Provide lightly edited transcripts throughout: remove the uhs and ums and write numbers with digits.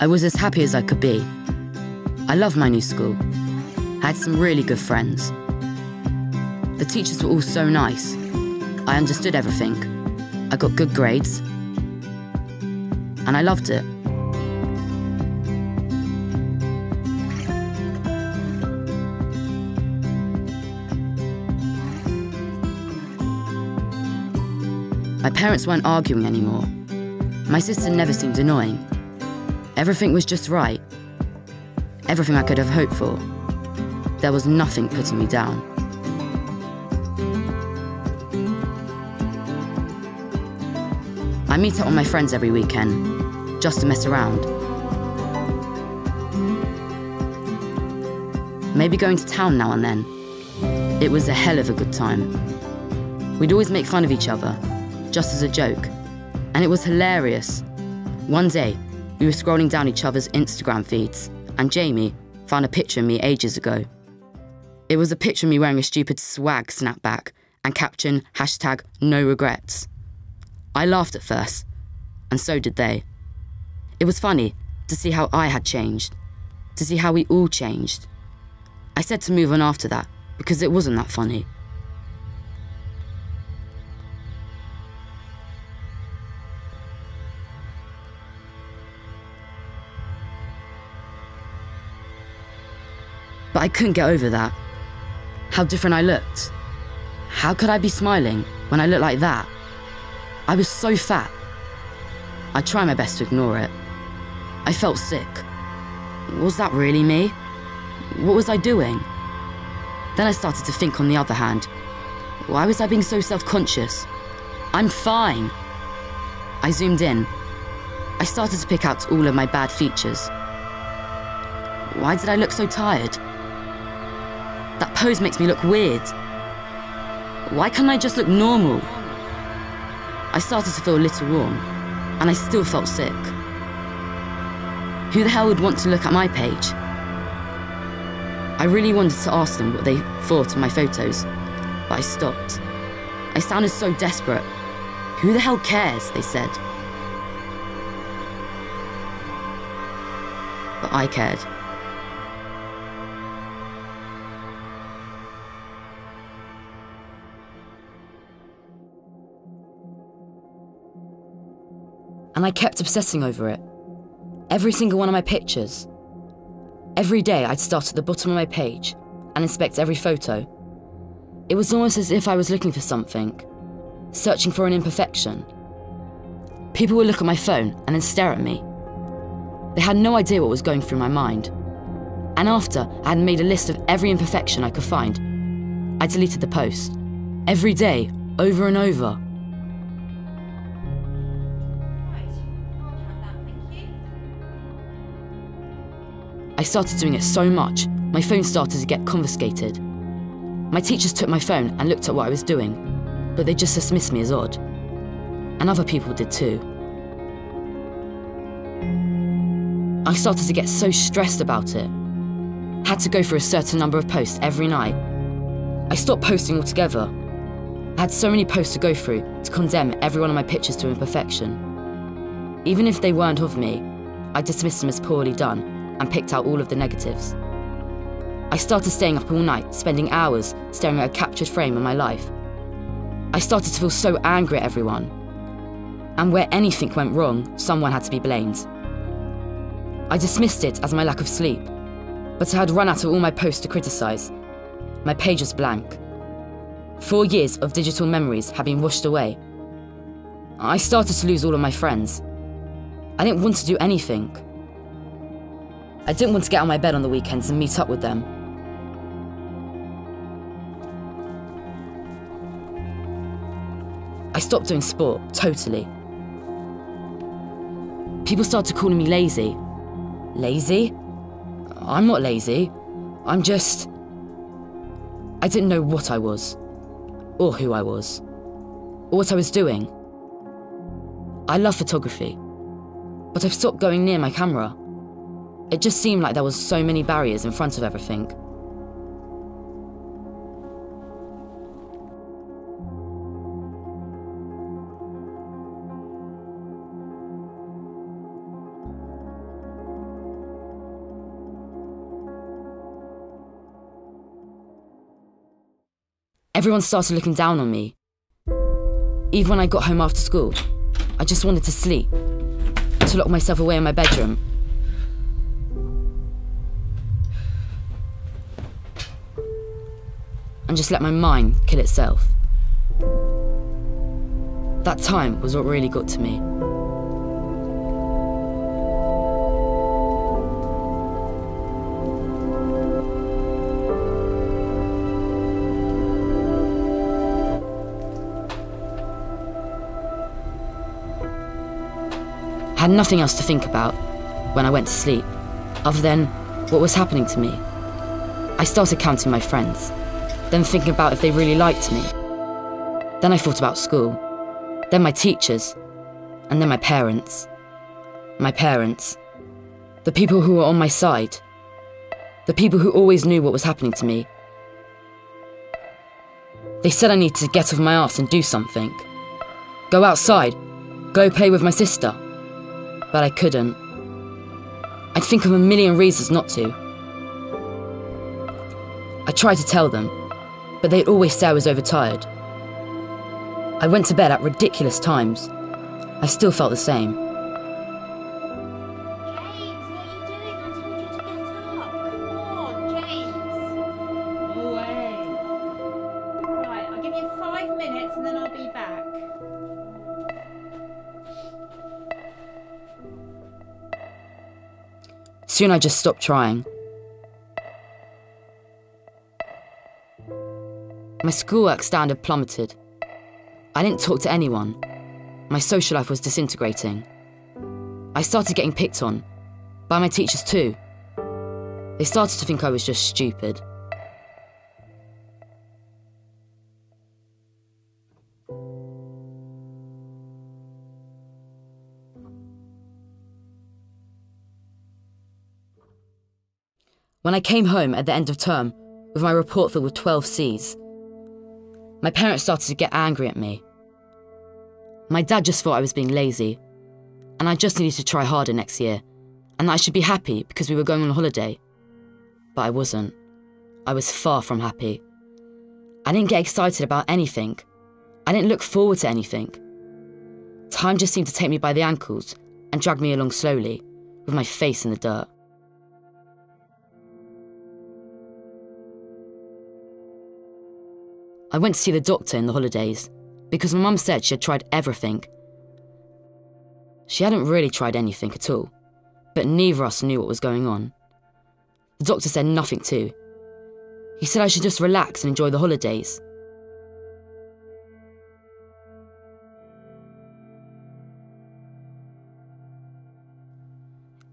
I was as happy as I could be. I loved my new school. I had some really good friends. The teachers were all so nice. I understood everything. I got good grades. And I loved it. My parents weren't arguing anymore. My sister never seemed annoying. Everything was just right. Everything I could have hoped for. There was nothing putting me down. I meet up with my friends every weekend, just to mess around. Maybe going to town now and then. It was a hell of a good time. We'd always make fun of each other, just as a joke, and it was hilarious. One day, we were scrolling down each other's Instagram feeds, and Jamie found a picture of me ages ago. It was a picture of me wearing a stupid swag snapback and caption #NoRegrets. I laughed at first, and so did they. It was funny to see how I had changed, to see how we all changed. I said to move on after that, because it wasn't that funny. But I couldn't get over that. How different I looked. How could I be smiling when I looked like that? I was so fat. I tried my best to ignore it. I felt sick. Was that really me? What was I doing? Then I started to think, on the other hand, why was I being so self-conscious? I'm fine. I zoomed in. I started to pick out all of my bad features. Why did I look so tired? That pose makes me look weird. Why can't I just look normal? I started to feel a little warm, and I still felt sick. Who the hell would want to look at my page? I really wanted to ask them what they thought of my photos, but I stopped. I sounded so desperate. Who the hell cares, they said. But I cared. And I kept obsessing over it. Every single one of my pictures. Every day I'd start at the bottom of my page and inspect every photo. It was almost as if I was looking for something, searching for an imperfection. People would look at my phone and then stare at me. They had no idea what was going through my mind. And after I had made a list of every imperfection I could find, I deleted the post. Every day, over and over. I started doing it so much, my phone started to get confiscated. My teachers took my phone and looked at what I was doing, but they just dismissed me as odd. And other people did too. I started to get so stressed about it. Had to go through a certain number of posts every night. I stopped posting altogether. I had so many posts to go through to condemn every one of my pictures to imperfection. Even if they weren't of me, I dismissed them as poorly done and picked out all of the negatives. I started staying up all night, spending hours staring at a captured frame of my life. I started to feel so angry at everyone. And where anything went wrong, someone had to be blamed. I dismissed it as my lack of sleep, but I had run out of all my posts to criticise. My page was blank. 4 years of digital memories had been washed away. I started to lose all of my friends. I didn't want to do anything. I didn't want to get out of my bed on the weekends and meet up with them. I stopped doing sport, totally. People started calling me lazy. Lazy? I'm not lazy. I'm just... I didn't know what I was, or who I was, or what I was doing. I love photography, but I've stopped going near my camera. It just seemed like there was so many barriers in front of everything. Everyone started looking down on me. Even when I got home after school, I just wanted to sleep, to lock myself away in my bedroom. And just let my mind kill itself. That time was what really got to me. I had nothing else to think about when I went to sleep, other than what was happening to me. I started counting my friends, then thinking about if they really liked me. Then I thought about school, then my teachers, and then my parents. My parents. The people who were on my side. The people who always knew what was happening to me. They said I needed to get off my arse and do something. Go outside, go play with my sister. But I couldn't. I'd think of a million reasons not to. I tried to tell them, but they'd always say I was overtired. I went to bed at ridiculous times. I still felt the same. James, what are you doing? I told you to get up. Come on, James. Away. Right, I'll give you 5 minutes and then I'll be back. Soon I just stopped trying. My schoolwork standard plummeted. I didn't talk to anyone. My social life was disintegrating. I started getting picked on, by my teachers too. They started to think I was just stupid. When I came home at the end of term with my report filled with 12 C's, my parents started to get angry at me. My dad just thought I was being lazy, and I just needed to try harder next year, and that I should be happy because we were going on holiday. But I wasn't. I was far from happy. I didn't get excited about anything. I didn't look forward to anything. Time just seemed to take me by the ankles and drag me along slowly, with my face in the dirt. I went to see the doctor in the holidays because my mum said she had tried everything. She hadn't really tried anything at all, but neither of us knew what was going on. The doctor said nothing too. He said I should just relax and enjoy the holidays.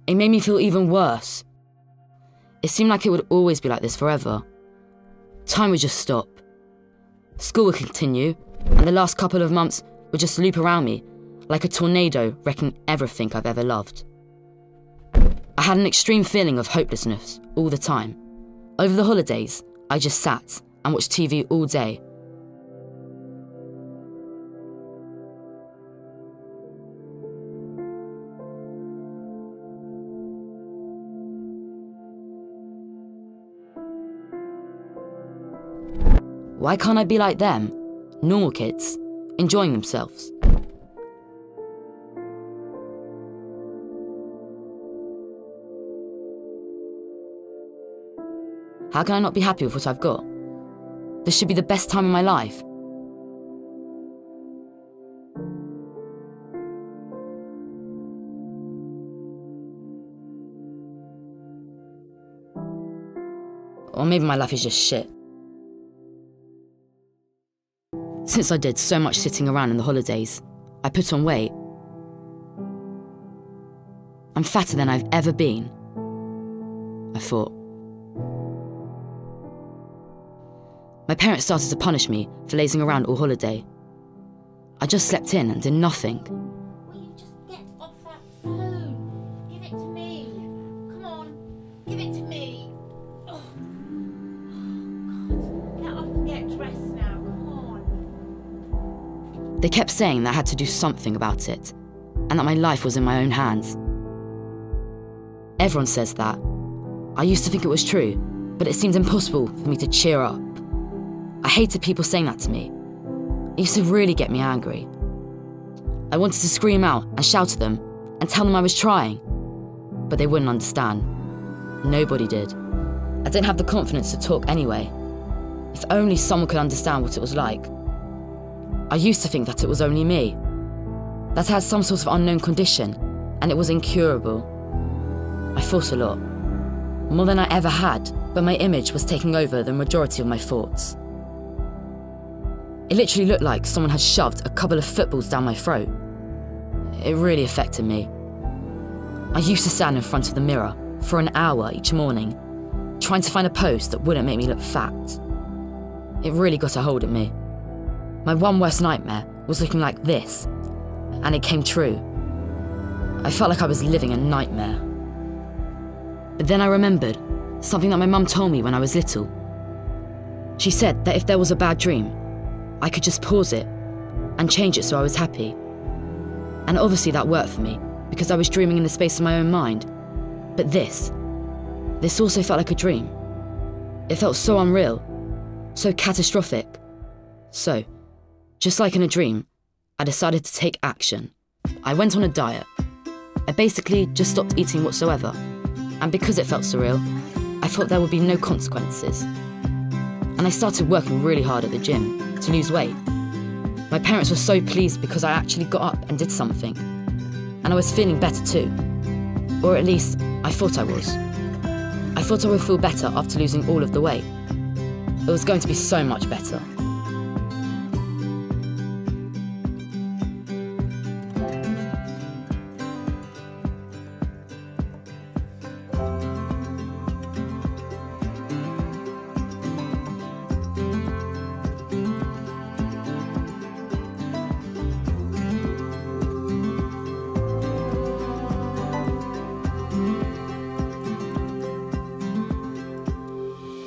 It made me feel even worse. It seemed like it would always be like this forever. Time would just stop. School would continue, and the last couple of months would just loop around me, like a tornado wrecking everything I've ever loved. I had an extreme feeling of hopelessness all the time. Over the holidays, I just sat and watched TV all day. Why can't I be like them? Normal kids, enjoying themselves. How can I not be happy with what I've got? This should be the best time of my life. Or maybe my life is just shit. Since I did so much sitting around in the holidays, I put on weight. I'm fatter than I've ever been, I thought. My parents started to punish me for lazing around all holiday. I just slept in and did nothing. Will you just get off that phone? Give it to me. Come on, give it to me. Oh, God. Get up and get dressed now. Come on. They kept saying that I had to do something about it, and that my life was in my own hands. Everyone says that. I used to think it was true, but it seemed impossible for me to cheer up. I I hated people saying that to me. It used to really get me angry. I wanted to scream out and shout at them and tell them I was trying, but they wouldn't understand. Nobody did. I didn't have the confidence to talk anyway. If only someone could understand what it was like. I used to think that it was only me, that I had some sort of unknown condition and it was incurable. I thought a lot, more than I ever had, but my image was taking over the majority of my thoughts. It literally looked like someone had shoved a couple of footballs down my throat. It really affected me. I used to stand in front of the mirror for an hour each morning, trying to find a pose that wouldn't make me look fat. It really got a hold of me. My one worst nightmare was looking like this, and it came true. I felt like I was living a nightmare. But then I remembered something that my mum told me when I was little. She said that if there was a bad dream, I could just pause it and change it so I was happy. And obviously that worked for me because I was dreaming in the space of my own mind. But this also felt like a dream. It felt so unreal, so catastrophic. So, just like in a dream, I decided to take action. I went on a diet. I basically just stopped eating whatsoever. And because it felt surreal, I thought there would be no consequences. And I started working really hard at the gym to lose weight. My parents were so pleased because I actually got up and did something. And I was feeling better too. Or at least, I thought I was. I thought I would feel better after losing all of the weight. It was going to be so much better.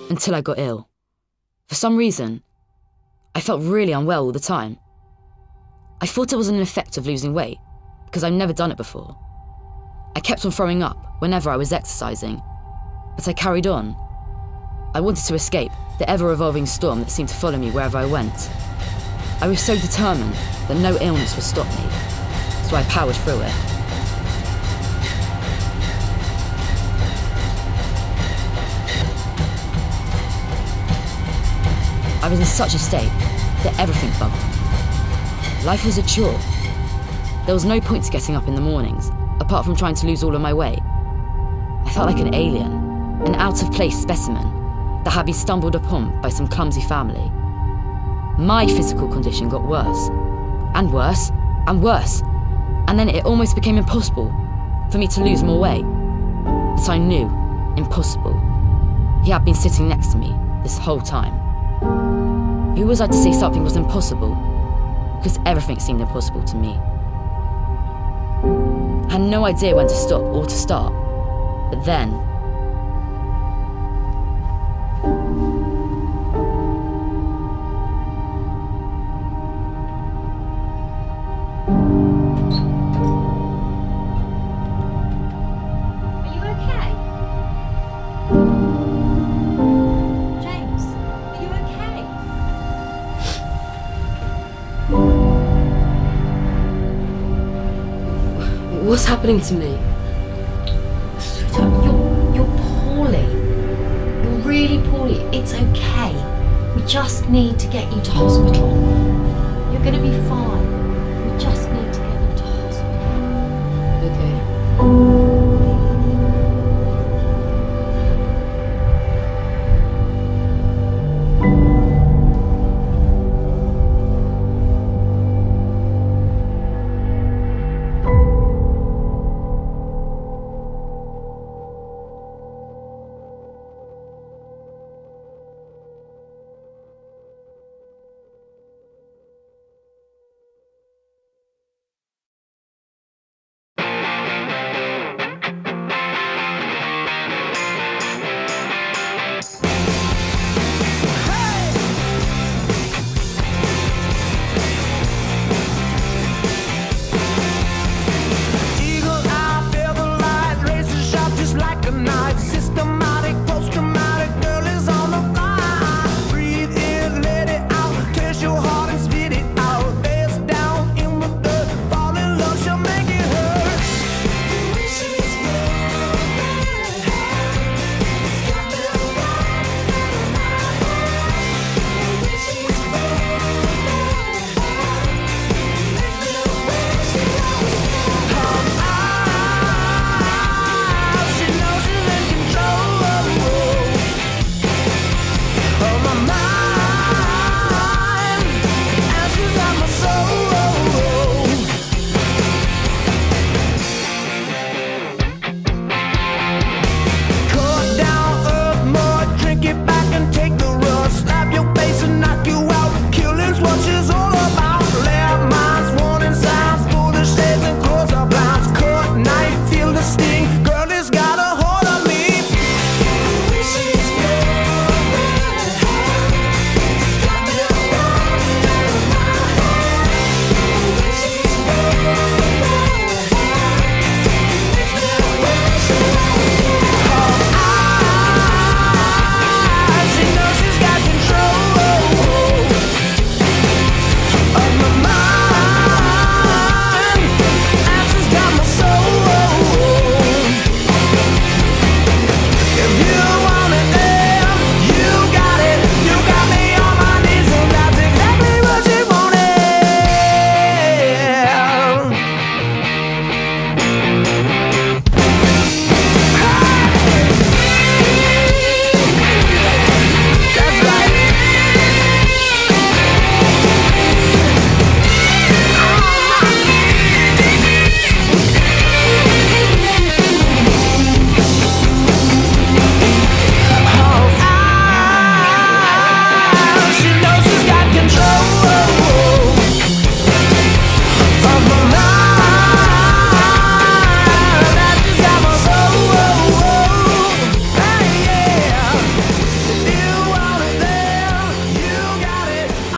Until I got ill. For some reason, I felt really unwell all the time. I thought it was an effect of losing weight, because I'd never done it before. I kept on throwing up whenever I was exercising, but I carried on. I wanted to escape the ever-evolving storm that seemed to follow me wherever I went. I was so determined that no illness would stop me, so I powered through it. I was in such a state that everything bugged me. Life was a chore. There was no point to getting up in the mornings, apart from trying to lose all of my weight. I felt like an alien, an out-of-place specimen that had been stumbled upon by some clumsy family. My physical condition got worse, and worse, and worse, and then it almost became impossible for me to lose more weight. But I knew, impossible. He had been sitting next to me this whole time. Who was I to say something was impossible? Because everything seemed impossible to me. I had no idea when to stop or to start. But then... Are you okay? James, are you okay? What's happening to me? Sweetheart, you're poorly. You're really poorly. It's okay. We just need to get you to hospital. You're going to be fine. We just need to get you to hospital. Okay.